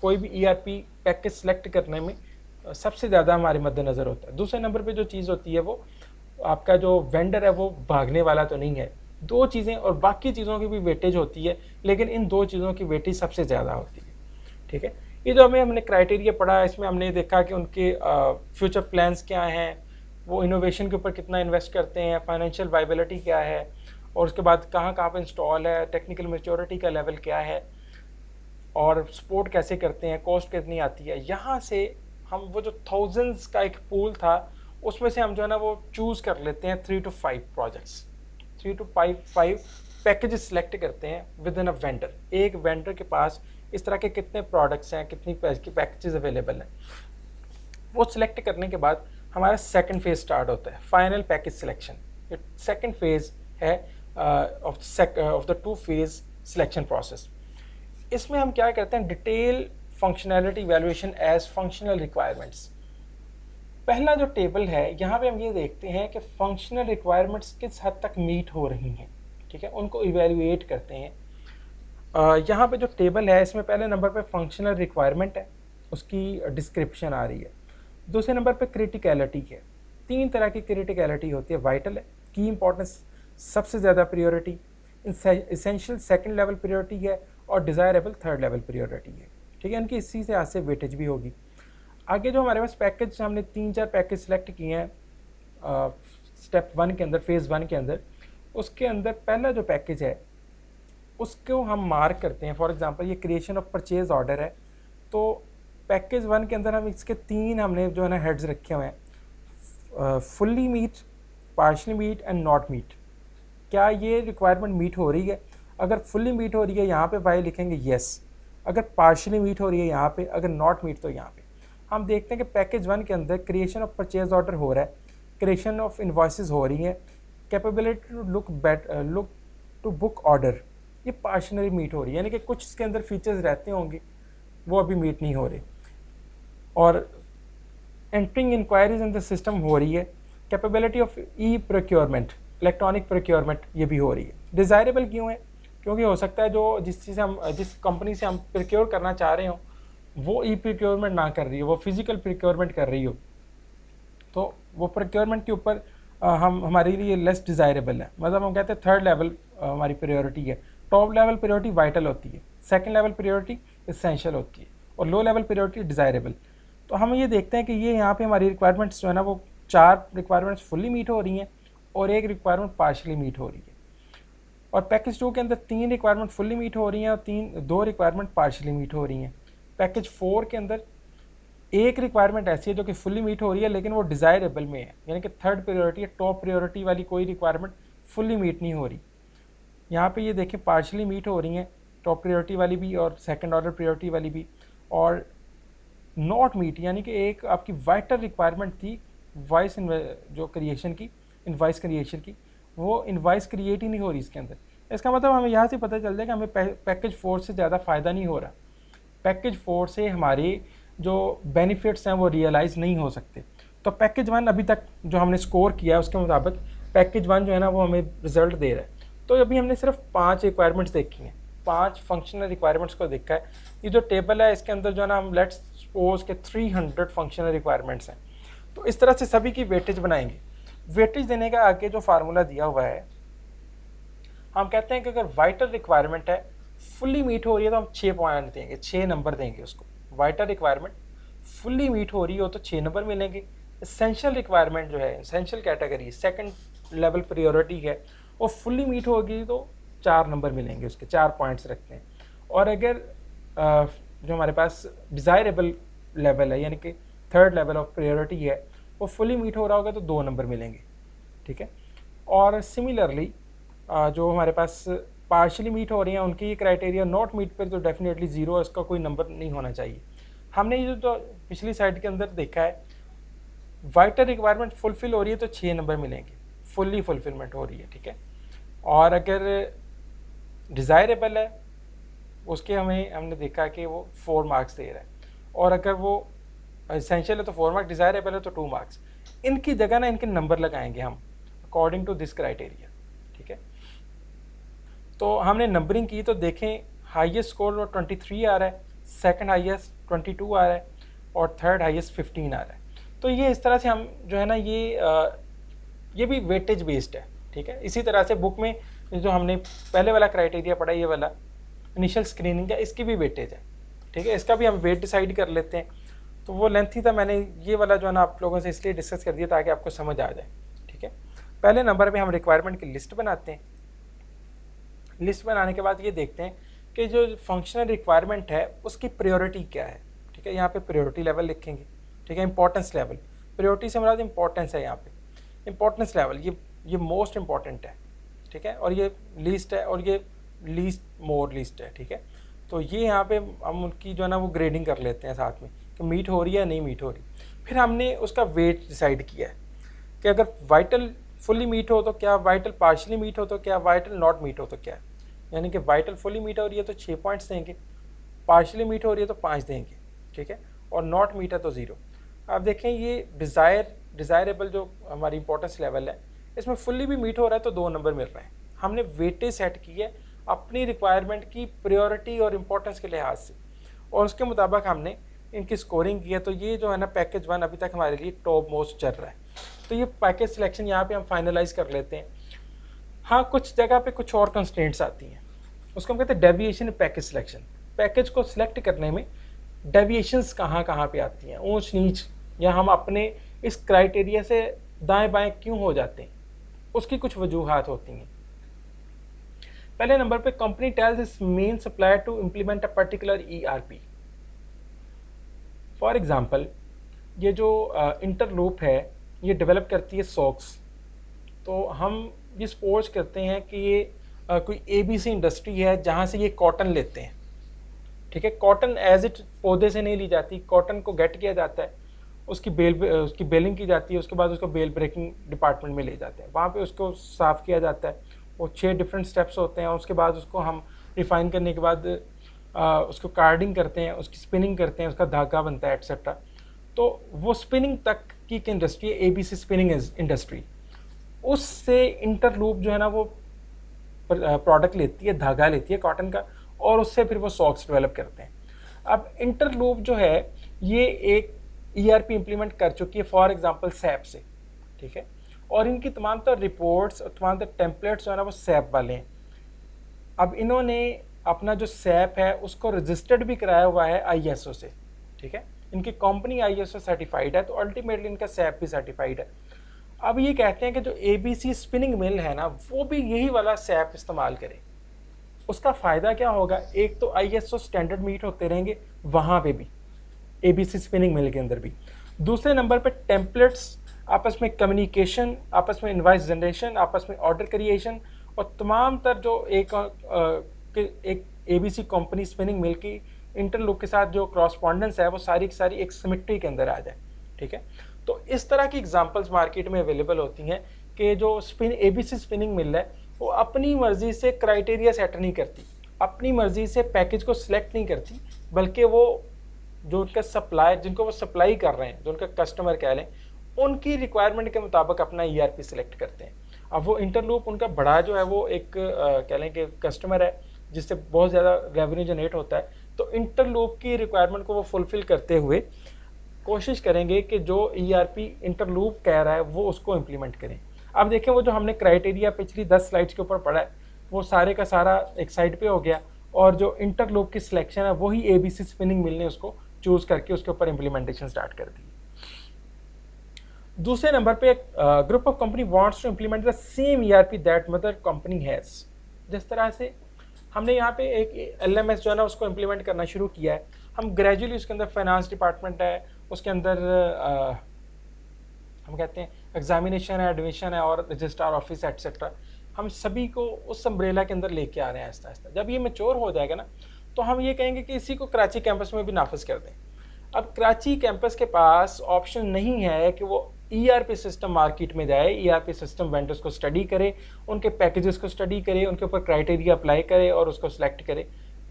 कोई भी ERP पैकेज सेलेक्ट करने में सबसे ज़्यादा हमारे मद्देनज़र होता है। दूसरे नंबर पे जो चीज़ होती है वो आपका जो वेंडर है वो भागने वाला तो नहीं है। दो चीज़ें और बाकी चीज़ों की भी वेटेज होती है, लेकिन इन दो चीज़ों की वेटेज सबसे ज़्यादा होती है। ठीक है, ये जो हमने क्राइटेरिया पढ़ा इसमें हमने देखा कि उनके फ्यूचर प्लान्स क्या हैं, वो इनोवेशन के ऊपर कितना इन्वेस्ट करते हैं, फाइनेंशियल वाइबिलिटी क्या है, और उसके बाद कहाँ कहाँ पर इंस्टॉल है, टेक्निकल मैच्योरिटी का लेवल क्या है, और सपोर्ट कैसे करते हैं, कॉस्ट कितनी आती है। यहाँ से हम वो जो थाउजेंड्स का एक पूल था उसमें से हम जो है ना वो चूज़ कर लेते हैं 3 to 5 projects, 3 to 5 packages select करते हैं विद इन अ वेंडर। एक वेंडर के पास इस तरह के कितने प्रोडक्ट्स हैं, कितनी पैकेजेस अवेलेबल हैं, वो सिलेक्ट करने के बाद हमारा सेकंड फेज स्टार्ट होता है, फाइनल पैकेज सिलेक्शन। ये सेकंड फेज है of the 2 phase selection process. इसमें हम क्या करते हैं, detail functionality evaluation as functional requirements. पहला जो टेबल है यहाँ पे हम ये देखते हैं कि फंक्शनल रिक्वायरमेंट्स किस हद तक मीट हो रही हैं। ठीक है, उनको इवैल्यूएट करते हैं। यहाँ पे जो टेबल है इसमें पहले नंबर पे फंक्शनल रिक्वायरमेंट है, उसकी डिस्क्रिप्शन आ रही है। दूसरे नंबर पे क्रिटिकलिटी है। 3 तरह की क्रिटिकलिटी होती है, वाइटल है, की इंपॉर्टेंस सबसे ज़्यादा priority, essential second level priority है, और डिज़ायरेबल थर्ड लेवल प्रियोरिटी है। ठीक है, इनकी इसी से आज से वेटेज भी होगी। आगे जो हमारे पास पैकेज, हमने 3-4 पैकेज सेलेक्ट किए हैं स्टेप 1 के अंदर, फेज़ 1 के अंदर। उसके अंदर पहला जो पैकेज है उसको हम मार्क करते हैं। फॉर एग्जांपल ये क्रिएशन ऑफ परचेज ऑर्डर है, तो पैकेज 1 के अंदर हम इसके 3 हमने जो है ना हेड्स रखे हुए हैं, fully meet, partially meet and not meet. क्या ये रिक्वायरमेंट मीट हो रही है? अगर फुल्ली मीट हो रही है यहाँ पे वाई लिखेंगे येस, अगर पार्शली मीट हो रही है यहाँ पे, अगर नॉट मीट तो यहाँ पे। हम देखते हैं कि पैकेज 1 के अंदर क्रिएशन ऑफ परचेज ऑर्डर हो रहा है, क्रिएशन ऑफ इन्वॉइसेस हो रही है, capability to look to book order ये पार्शनली मीट हो रही है, यानी कि कुछ इसके अंदर फीचर्स रहते होंगे वो अभी मीट नहीं हो रहे, और entering inquiries in the system हो रही है, capability of e procurement electronic procurement ये भी हो रही है। डिज़ायरेबल क्यों है? क्योंकि हो सकता है जो जिस कंपनी से हम प्रोक्योर करना चाह रहे हो वो ई प्रोक्योरमेंट ना कर रही हो, वो फिजिकल प्रोक्योरमेंट कर रही हो, तो वो प्रोक्योरमेंट के ऊपर हमारे लिए लेस डिज़ायरेबल है। मतलब हम कहते हैं थर्ड लेवल हमारी प्रायोरिटी है, टॉप लेवल प्रायोरिटी वाइटल होती है, सेकंड लेवल प्रायोरिटी एसेंशियल होती है, और लो लेवल प्रायोरिटी डिज़ायरेबल। तो हम ये देखते हैं कि ये यहाँ पे हमारी रिक्वायरमेंट्स जो है ना वो 4 रिक्वायरमेंट्स फुल्ली मीट हो रही हैं और 1 रिक्वायरमेंट पार्शली मीट हो रही है, और पैकेज 2 के अंदर 3 रिक्वायरमेंट फुल्ली मीट हो रही हैं और 2 रिक्वायरमेंट पार्शली मीट हो रही हैं। पैकेज 4 के अंदर 1 रिक्वायरमेंट ऐसी है जो कि फुल्ली मीट हो रही है लेकिन वो डिज़ायरेबल में है, यानी कि थर्ड प्रायोरिटी है, टॉप प्रायोरिटी वाली कोई रिक्वायरमेंट फुल्ली मीट नहीं हो रही। यहाँ पे ये देखें पार्शली मीट हो रही हैं, टॉप प्रायोरिटी वाली भी और सेकंड ऑर्डर प्रायोरिटी वाली भी, और नॉट मीट यानी कि एक आपकी वाइटल रिक्वायरमेंट थी वॉइस जो क्रिएशन की, इनवॉइस क्रिएशन की, वो इनवॉइस क्रिएट ही नहीं हो रही इसके अंदर। इसका मतलब हमें यहाँ से पता चल जाएगा हमें पैकेज 4 से ज़्यादा फ़ायदा नहीं हो रहा, पैकेज 4 से हमारे जो बेनिफिट्स हैं वो रियलाइज़ नहीं हो सकते। तो पैकेज 1 अभी तक जो हमने स्कोर किया है उसके मुताबिक पैकेज 1 जो है ना वो हमें रिजल्ट दे रहा है। तो अभी हमने सिर्फ 5 रिक्वायरमेंट्स देखी हैं, 5 फंक्शनल रिक्वायरमेंट्स को देखा है। ये जो टेबल है इसके अंदर जो है ना हम लेट्स सपोज के 300 फंक्शनल रिक्वायरमेंट्स हैं, तो इस तरह से सभी की वेटेज बनाएंगे। वेटेज देने का आगे जो फार्मूला दिया हुआ है, हम कहते हैं कि अगर वाइटल रिक्वायरमेंट है फुल्ली मीट हो रही है तो हम 6 पॉइंट देंगे, 6 नंबर देंगे उसको। वाइटल रिक्वायरमेंट फुल्ली मीट हो रही हो तो 6 नंबर मिलेंगे। एसेंशियल रिक्वायरमेंट जो है, essential category second level priority है, वो फुल्ली मीट होगी तो 4 नंबर मिलेंगे, उसके 4 पॉइंट्स रखते हैं। और अगर जो हमारे पास डिज़ायरेबल लेवल है यानी कि थर्ड लेवल ऑफ प्रायोरिटी है वो फुल्ली मीट हो रहा होगा तो 2 नंबर मिलेंगे, ठीक है। और सिमिलरली जो हमारे पास पार्शली मीट हो रही हैं उनकी ये क्राइटेरिया नॉट मीट पर तो डेफिनेटली 0 है, इसका कोई नंबर नहीं होना चाहिए। हमने ये जो पिछली साइड के अंदर देखा है वाइटल रिक्वायरमेंट फुलफिल हो रही है तो 6 नंबर मिलेंगे, फुल्ली फुलफिलमेंट हो रही है, ठीक है। और अगर डिज़ायरेबल है उसके हमने देखा कि वो 4 मार्क्स दे रहा है, और अगर वो एसेंशियल है तो 4 मार्क्स, डिज़ायरेबल है तो 2 मार्क्स। इनकी जगह ना इनके नंबर लगाएंगे हम अकॉर्डिंग टू दिस क्राइटेरिया, ठीक है। तो हमने नंबरिंग की तो देखें हाईएस्ट स्कोर 23 आ रहा है, सेकंड हाईएस्ट 22 आ रहा है और थर्ड हाईएस्ट 15 आ रहा है। तो ये इस तरह से हम जो है ना ये भी वेटेज बेस्ड है, ठीक है। इसी तरह से बुक में जो हमने पहले वाला क्राइटेरिया पढ़ा ये वाला इनिशियल स्क्रीनिंग का, इसकी भी वेटेज है, ठीक है। इसका भी हम वेट डिसाइड कर लेते हैं। तो वो लेंथी था, मैंने ये वाला जो है ना आप लोगों से इसलिए डिस्कस कर दिया ताकि आपको समझ आ जाए, ठीक है। पहले नंबर पे हम रिक्वायरमेंट की लिस्ट बनाते हैं। लिस्ट बनाने के बाद ये देखते हैं कि जो फंक्शनल रिक्वायरमेंट है उसकी प्रायोरिटी क्या है, ठीक है। यहाँ पे प्रायोरिटी लेवल लिखेंगे, ठीक है। इंपॉर्टेंस लेवल, प्रायोरिटी से हमारा इंपॉर्टेंस है, यहाँ पे इंपॉर्टेंस लेवल ये मोस्ट इंपॉर्टेंट है, ठीक है। और ये लीस्ट है और ये लीस्ट मोर लीस्ट है, ठीक है। तो ये यहाँ पे हम उनकी जो है ना वो ग्रेडिंग कर लेते हैं साथ में कि मीट हो रही है या नहीं मीट हो रही। फिर हमने उसका वेट डिसाइड किया है कि अगर वाइटल फुल्ली मीट हो तो क्या, वाइटल पार्शली मीट हो तो क्या, वाइटल नॉट मीट हो तो क्या। यानी कि वाइटल फुल्ली मीट हो रही है तो 6 पॉइंट्स देंगे, पार्शली मीट हो रही है तो 5 देंगे, ठीक है। और नॉट मीट है तो 0। आप देखें ये डिज़ायरेबल जो हमारी इंपॉर्टेंस लेवल है इसमें फुल्ली भी मीट हो रहा है तो 2 नंबर मिल रहे हैं। हमने वेटेज सेट की है अपनी रिक्वायरमेंट की प्रायोरिटी और इम्पोर्टेंस के लिहाज से, और उसके मुताबिक हमने इनकी स्कोरिंग की है। तो ये जो है ना पैकेज 1 अभी तक हमारे लिए टॉप मोस्ट चल रहा है। तो ये पैकेज सिलेक्शन यहाँ पे हम फाइनलाइज कर लेते हैं। हाँ, कुछ जगह पे कुछ और कंस्ट्रेंट्स आती हैं, उसको हम कहते हैं डेविएशन इन पैकेज सिलेक्शन। पैकेज को सिलेक्ट करने में डेविएशंस कहाँ कहाँ पे आती हैं, ऊंच नीच, या हम अपने इस क्राइटेरिया से दाएं बाएं क्यों हो जाते हैं, उसकी कुछ वजूहात होती हैं। पहले नंबर पे company tells its main supplier to implement a particular ERP। For example ये जो इंटरलूप है ये डेवलप करती है सॉक्स। तो हम ये सपोज करते हैं कि ये कोई ABC इंडस्ट्री है जहाँ से ये कॉटन लेते हैं, ठीक है। कॉटन एज इट पौधे से नहीं ली जाती, कॉटन को गेट किया जाता है, उसकी बेलिंग की जाती है, उसके बाद उसको बेल ब्रेकिंग डिपार्टमेंट में ले जाते हैं, वहाँ पे उसको साफ़ किया जाता है। वो 6 डिफरेंट स्टेप्स होते हैं। उसके बाद उसको हम रिफ़ाइन करने के बाद उसको कार्डिंग करते हैं, उसकी स्पिनिंग करते हैं, उसका धागा बनता है एक्सेट्रा। तो वो स्पिनिंग तक की एक इंडस्ट्री है ABC स्पिनिंग इंडस्ट्री। उससे इंटरलूप जो है ना वो प्रोडक्ट लेती है, धागा लेती है कॉटन का, और उससे फिर वो सॉक्स डेवलप करते हैं। अब इंटरलूप जो है ये एक ERP इम्प्लीमेंट कर चुकी है, फॉर एग्जांपल सैप से, ठीक है। और इनकी तमाम तर रिपोर्ट्स और तमाम तर टेम्पलेट्स जो है ना वो सैप वाले हैं। अब इन्होंने अपना जो सैप है उसको रजिस्टर्ड भी कराया हुआ है ISO से, ठीक है। इनकी कंपनी ISO सर्टिफाइड है, तो अल्टीमेटली इनका सैप भी सर्टिफाइड है। अब ये कहते हैं कि जो ABC स्पिनिंग मिल है ना वो भी यही वाला सैप इस्तेमाल करे। उसका फ़ायदा क्या होगा, एक तो ISO स्टैंडर्ड मीट होते रहेंगे वहाँ पे भी, ABC स्पिनिंग मिल के अंदर भी। दूसरे नंबर पे टेम्पलेट्स, आपस में कम्युनिकेशन, आपस में इनवाइस जनरेशन, आपस में ऑर्डर क्रिएशन, और तमाम तर जो एक ABC कंपनी स्पिनिंग मिल की इंटरलूप के साथ जो क्रॉसपॉन्डेंस है वो सारी की सारी एक सिमेट्री के अंदर आ जाए, ठीक है। तो इस तरह की एग्जांपल्स मार्केट में अवेलेबल होती हैं कि जो ABC स्पिनिंग मिल है वो अपनी मर्जी से क्राइटेरिया सेट नहीं करती, अपनी मर्जी से पैकेज को सिलेक्ट नहीं करती, बल्कि वो जो उनका सप्लायर, जिनको वो सप्लाई कर रहे हैं, जो उनका कस्टमर कह लें, उनकी रिक्वायरमेंट के मुताबिक अपना ERP सिलेक्ट करते हैं। अब वो इंटरलूप उनका बड़ा जो है वो एक कह लें कि कस्टमर है जिससे बहुत ज़्यादा रेवेन्यू जनरेट होता है, तो इंटरलूप की रिक्वायरमेंट को वो फुलफ़िल करते हुए कोशिश करेंगे कि जो ERP इंटरलूप कह रहा है वो उसको इम्प्लीमेंट करें। अब देखें वो जो हमने क्राइटेरिया पिछली 10 स्लाइड्स के ऊपर पढ़ा है वो सारे का सारा एक साइड पे हो गया, और जो इंटरलूप की सिलेक्शन है वही ABC स्पिनिंग मिल ने उसको चूज़ करके उसके ऊपर इम्प्लीमेंटेशन स्टार्ट कर दी। दूसरे नंबर पे group of company wants to implement the same ERP that mother company has. जिस तरह से हमने यहाँ पे एक LMS जो है ना उसको इम्प्लीमेंट करना शुरू किया है, हम ग्रेजुअली उसके अंदर फाइनेंस डिपार्टमेंट है, उसके अंदर हम कहते हैं एग्जामिनेशन है, एडमिशन है, और रजिस्ट्रार ऑफिस एट्सेट्रा, हम सभी को उस अम्ब्रेला के अंदर लेके आ रहे हैं आहिस्ता आहिस्ता। जब ये मैच्योर हो जाएगा ना तो हम ये कहेंगे कि इसी को कराची कैंपस में भी नाफिज कर दें। अब कराची कैंपस के पास ऑप्शन नहीं है कि वो ERP सिस्टम मार्केट में जाए, ERP सिस्टम वेंडर्स को स्टडी करे, उनके पैकेजेस को स्टडी करे, उनके ऊपर क्राइटेरिया अप्लाई करे और उसको सिलेक्ट करे।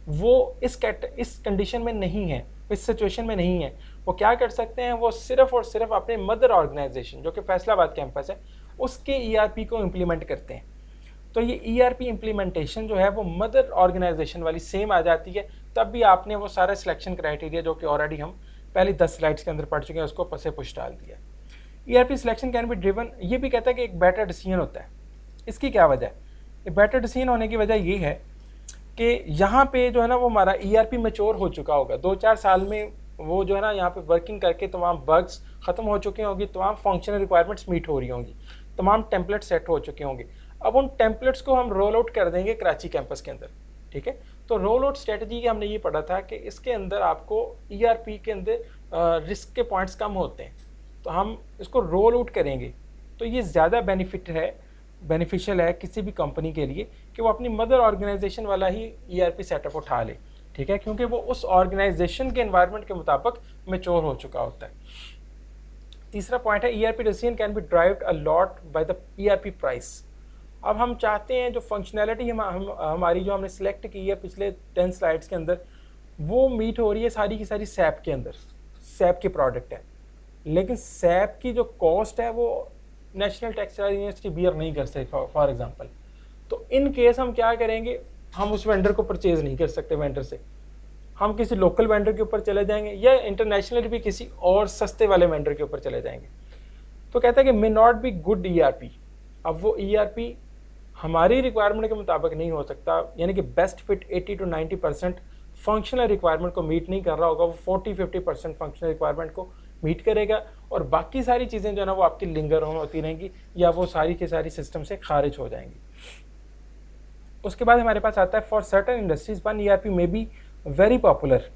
वो इस कंडीशन में नहीं है, इस सिचुएशन में नहीं है। वो क्या कर सकते हैं, वो सिर्फ और सिर्फ अपने मदर ऑर्गेनाइजेशन जो कि फैसलाबाद कैंपस है उसके ERP को इम्प्लीमेंट करते हैं। तो ये ERP इम्प्लीमेंटेशन जो है वो मदर ऑर्गेनाइजेशन वाली सेम आ जाती है। तब भी आपने वो सारा सिलेक्शन क्राइटेरिया जो कि ऑलरेडी हम पहले 10 स्लाइड्स के अंदर पढ़ चुके हैं उसको पसे पुश डाल दिया। ERP selection can be driven, ये भी कहता है कि एक बेटर डिसीजन होता है। इसकी क्या वजह है, एक बेटर डिसीजन होने की वजह ये है कि यहाँ पे जो है ना वो हमारा ERP मैच्योर हो चुका होगा, 2-4 साल में वो जो है ना यहाँ पे वर्किंग करके तमाम बग्स ख़त्म हो चुके होंगी, तमाम फंक्शनल रिक्वायरमेंट्स मीट हो रही होंगी, तमाम टेम्पलेट सेट हो चुके होंगे। अब उन टेम्पलेट्स को हम रोल आउट कर देंगे कराची कैंपस के अंदर, ठीक है। तो रोल आउट स्ट्रेटजी हमने ये पढ़ा था कि इसके अंदर आपको ERP के अंदर रिस्क के पॉइंट्स कम होते हैं, तो हम इसको रोल आउट करेंगे। तो ये ज़्यादा बेनिफिशियल है किसी भी कंपनी के लिए कि वो अपनी मदर ऑर्गेनाइजेशन वाला ही ERP सेटअप उठा ले, ठीक है, क्योंकि वो उस ऑर्गेनाइजेशन के एनवायरनमेंट के मुताबिक मैच्योर हो चुका होता है। तीसरा पॉइंट है ERP decision can be derived a lot by the ERP price. अब हम चाहते हैं जो फंक्शनैलिटी हमारी जो हमने सिलेक्ट की है पिछले 10 स्लाइड्स के अंदर वो मीट हो रही है सारी की सारी सैप के अंदर, सैप के प्रोडक्ट है, लेकिन सैप की जो कॉस्ट है वो नेशनल टेक्सटाइल यूनिवर्सिटी बियर नहीं कर सकती फॉर एग्जांपल। तो इन केस हम क्या करेंगे, हम उस वेंडर को परचेज़ नहीं कर सकते वेंडर से, हम किसी लोकल वेंडर के ऊपर चले जाएंगे या इंटरनेशनल भी किसी और सस्ते वाले वेंडर के ऊपर चले जाएंगे। तो कहता है कि may not be good ERP। अब वो ERP हमारी रिक्वायरमेंट के मुताबिक नहीं हो सकता, यानी कि best fit 80 to 90% functional requirement को मीट नहीं कर रहा होगा, वो 40-50% फंक्शनल रिक्वायरमेंट को मीट करेगा, और बाकी सारी चीज़ें जो है ना वो आपकी लिंगर होती रहेंगी या वो सारी की सारी सिस्टम से खारिज हो जाएंगी। उसके बाद हमारे पास आता है for certain industries one ERP may be very popular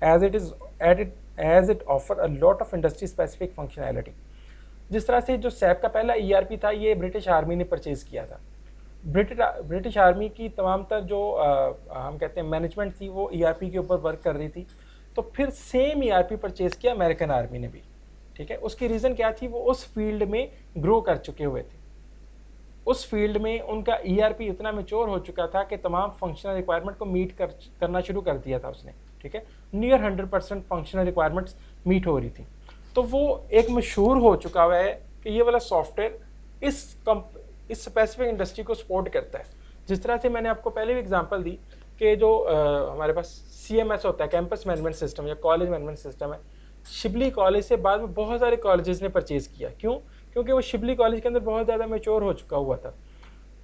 as it offer a lot of industry specific functionality. जिस तरह से जो सैप का पहला ERP था ये ब्रिटिश आर्मी ने परचेज़ किया था, ब्रिटिश आर्मी की तमाम तर जो हम कहते हैं मैनेजमेंट थी वो ईआरपी के ऊपर वर्क कर रही थी, तो फिर सेम ईआरपी परचेज़ किया अमेरिकन आर्मी ने भी। ठीक है, उसकी रीज़न क्या थी, वो उस फील्ड में ग्रो कर चुके हुए थे, उस फील्ड में उनका ईआरपी इतना मैच्योर हो चुका था कि तमाम फंक्शनल रिक्वायरमेंट को मीट करना शुरू कर दिया था उसने। ठीक है, नियर 100% फंक्शनल रिक्वायरमेंट्स मीट हो रही थी। तो वो एक मशहूर हो चुका हुआ है कि ये वाला सॉफ्टवेयर इस स्पेसिफिक इंडस्ट्री को सपोर्ट करता है। जिस तरह से मैंने आपको पहले भी एग्जांपल दी कि जो हमारे पास CMS होता है, कैंपस मैनेजमेंट सिस्टम या कॉलेज मैनेजमेंट सिस्टम है, शिबली कॉलेज से बाद में बहुत सारे कॉलेजेस ने परचेज़ किया। क्यों? क्योंकि वो शिबली कॉलेज के अंदर बहुत ज़्यादा मैच्योर हो चुका हुआ था।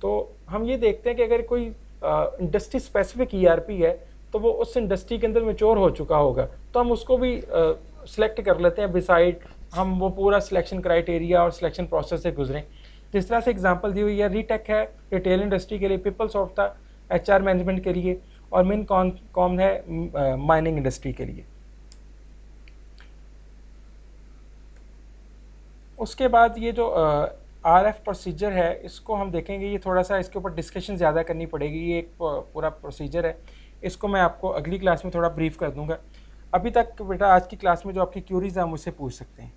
तो हम ये देखते हैं कि अगर कोई इंडस्ट्री स्पेसिफिक ERP है तो वो उस इंडस्ट्री के अंदर मैच्योर हो चुका होगा, तो हम उसको भी सिलेक्ट कर लेते हैं, बिसाइड हम वो पूरा सिलेक्शन क्राइटेरिया और सिलेक्शन प्रोसेस से गुजरें। जिस तरह से एग्जांपल दी हुई है, रीटेक है रिटेल इंडस्ट्री के लिए, पीपलसॉफ्ट था HR मैनेजमेंट के लिए, और मिनकॉम है माइनिंग इंडस्ट्री के लिए। उसके बाद ये जो RF प्रोसीजर है, इसको हम देखेंगे, ये थोड़ा सा इसके ऊपर डिस्कशन ज़्यादा करनी पड़ेगी। ये एक पूरा प्रोसीजर है, इसको मैं आपको अगली क्लास में थोड़ा ब्रीफ कर दूंगा। अभी तक बेटा आज की क्लास में जो आपकी क्यूरीज हैं मुझसे पूछ सकते हैं।